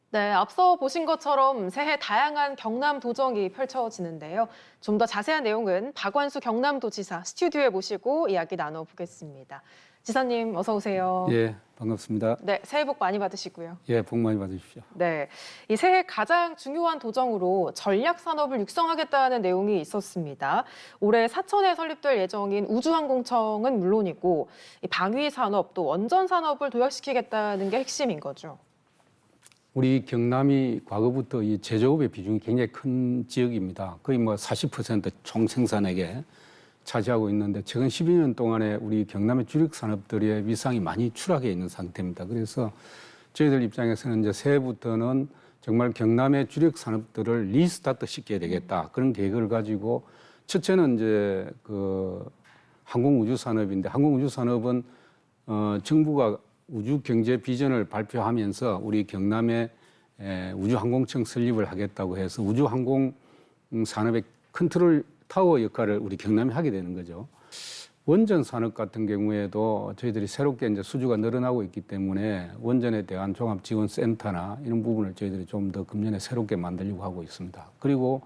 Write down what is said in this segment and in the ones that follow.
네, 앞서 보신 것처럼 새해 다양한 경남 도정이 펼쳐지는데요. 좀 더 자세한 내용은 박완수 경남도지사 스튜디오에 모시고 이야기 나눠보겠습니다. 지사님, 어서 오세요. 예, 반갑습니다. 네, 새해 복 많이 받으시고요. 예, 복 많이 받으십시오. 네, 이 새해 가장 중요한 도정으로 전략 산업을 육성하겠다는 내용이 있었습니다. 올해 사천에 설립될 예정인 우주항공청은 물론이고 이 방위 산업 또 원전 산업을 도약시키겠다는 게 핵심인 거죠. 우리 경남이 과거부터 이 제조업의 비중이 굉장히 큰 지역입니다. 거의 뭐 40% 총생산액에 차지하고 있는데 최근 12년 동안에 우리 경남의 주력 산업들의 위상이 많이 추락해 있는 상태입니다. 그래서 저희들 입장에서는 이제 새해부터는 정말 경남의 주력 산업들을 리스타트 시켜야 되겠다. 그런 계획을 가지고 첫째는 이제 그 항공우주 산업인데 항공우주 산업은 정부가 우주 경제 비전을 발표하면서 우리 경남에 우주항공청 설립을 하겠다고 해서 우주항공 산업의 컨트롤 타워 역할을 우리 경남이 하게 되는 거죠. 원전 산업 같은 경우에도 저희들이 새롭게 이제 수주가 늘어나고 있기 때문에 원전에 대한 종합지원센터나 이런 부분을 저희들이 좀 더 금년에 새롭게 만들려고 하고 있습니다. 그리고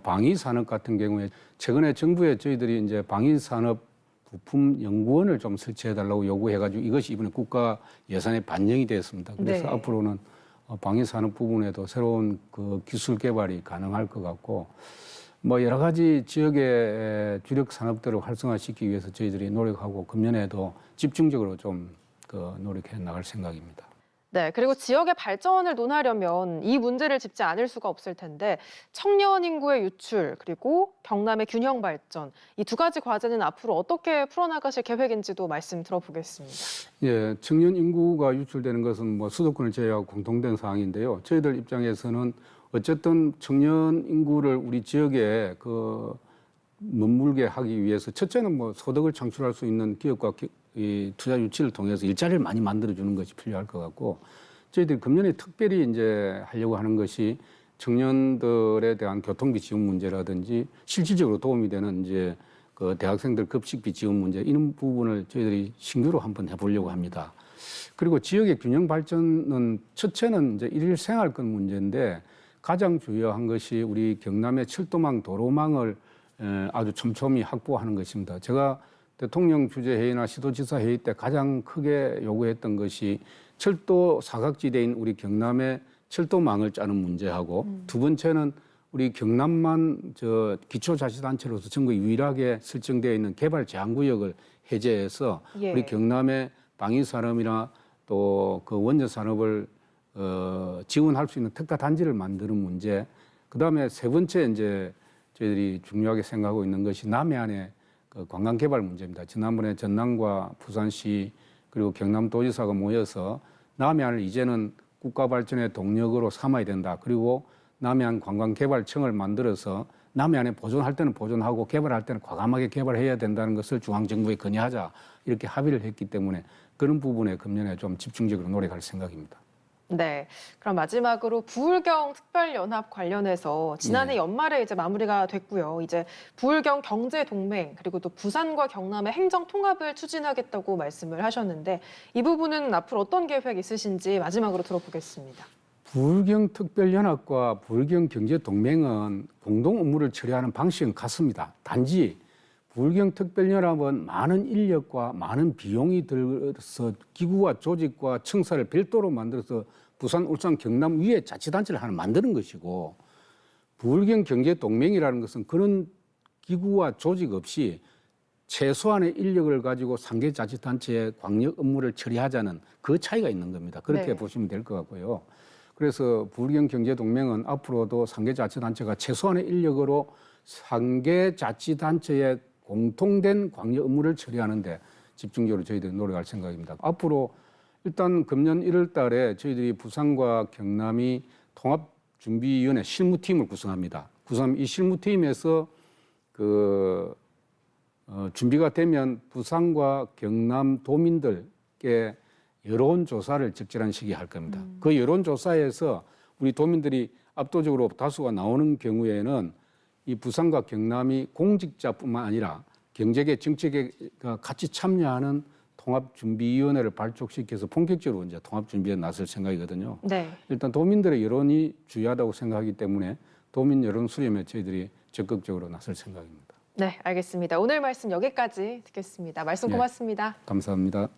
방위 산업 같은 경우에 최근에 정부에 저희들이 이제 방위 산업 부품 연구원을 좀 설치해달라고 요구해가지고 이것이 이번에 국가 예산에 반영이 되었습니다. 그래서 네. 앞으로는 방위 산업 부분에도 새로운 그 기술 개발이 가능할 것 같고 뭐 여러 가지 지역의 주력 산업들을 활성화시키기 위해서 저희들이 노력하고 금년에도 집중적으로 좀 노력해 나갈 생각입니다. 네, 그리고 지역의 발전을 논하려면 이 문제를 짚지 않을 수가 없을 텐데 청년 인구의 유출 그리고 경남의 균형 발전 이 두 가지 과제는 앞으로 어떻게 풀어나가실 계획인지도 말씀 들어보겠습니다. 예, 청년 인구가 유출되는 것은 뭐 수도권을 제외하고 공통된 사항인데요. 저희들 입장에서는 어쨌든 청년 인구를 우리 지역에 머물게 하기 위해서 첫째는 뭐 소득을 창출할 수 있는 기업과 이 투자 유치를 통해서 일자리를 많이 만들어주는 것이 필요할 것 같고 저희들이 금년에 특별히 이제 하려고 하는 것이 청년들에 대한 교통비 지원 문제라든지 실질적으로 도움이 되는 이제 그 대학생들 급식비 지원 문제 이런 부분을 저희들이 신규로 한번 해보려고 합니다. 그리고 지역의 균형 발전은 첫째는 이제 일일 생활권 문제인데 가장 중요한 것이 우리 경남의 철도망 도로망을 아주 촘촘히 확보하는 것입니다. 제가 대통령 주재 회의나 시도지사 회의 때 가장 크게 요구했던 것이 철도 사각지대인 우리 경남의 철도망을 짜는 문제하고 두 번째는 우리 경남만 기초자치단체로서 전국 유일하게 설정되어 있는 개발 제한구역을 해제해서 예. 우리 경남의 방위산업이나 또 그 원전 산업을 지원할 수 있는 특가 단지를 만드는 문제. 그 다음에 세 번째 이제 저희들이 중요하게 생각하고 있는 것이 남해안의 그 관광 개발 문제입니다. 지난번에 전남과 부산시 그리고 경남도지사가 모여서 남해안을 이제는 국가 발전의 동력으로 삼아야 된다. 그리고 남해안 관광개발청을 만들어서 남해안에 보존할 때는 보존하고 개발할 때는 과감하게 개발해야 된다는 것을 중앙정부에 건의하자 이렇게 합의를 했기 때문에 그런 부분에 금년에 좀 집중적으로 노력할 생각입니다. 네, 그럼 마지막으로 부울경 특별연합 관련해서 지난해 연말에 이제 마무리가 됐고요. 이제 부울경 경제동맹 그리고 또 부산과 경남의 행정 통합을 추진하겠다고 말씀을 하셨는데 이 부분은 앞으로 어떤 계획 있으신지 마지막으로 들어보겠습니다. 부울경 특별연합과 부울경 경제동맹은 공동 업무를 처리하는 방식은 같습니다. 단지 부울경 특별연합은 많은 인력과 많은 비용이 들어서 기구와 조직과 청사를 별도로 만들어서 부산, 울산, 경남 위에 자치단체를 하나 만드는 것이고 부울경 경제동맹이라는 것은 그런 기구와 조직 없이 최소한의 인력을 가지고 상계자치단체의 광역 업무를 처리하자는 그 차이가 있는 겁니다. 그렇게 네. 보시면 될 것 같고요. 그래서 부울경 경제동맹은 앞으로도 상계자치단체가 최소한의 인력으로 상계자치단체의 공통된 광역 업무를 처리하는데 집중적으로 저희들이 노력할 생각입니다. 앞으로 일단 금년 1월 달에 저희들이 부산과 경남이 통합준비위원회 실무팀을 구성합니다. 이 실무팀에서 준비가 되면 부산과 경남 도민들께 여론조사를 적절한 시기에 할 겁니다. 그 여론조사에서 우리 도민들이 압도적으로 다수가 나오는 경우에는 이 부산과 경남이 공직자뿐만 아니라 경제계, 정책에 같이 참여하는 통합준비위원회를 발족시켜서 본격적으로 이제 통합준비에 나설 생각이거든요. 네. 일단 도민들의 여론이 중요하다고 생각하기 때문에 도민 여론 수렴에 저희들이 적극적으로 나설 생각입니다. 네, 알겠습니다. 오늘 말씀 여기까지 듣겠습니다. 말씀 네. 고맙습니다. 감사합니다.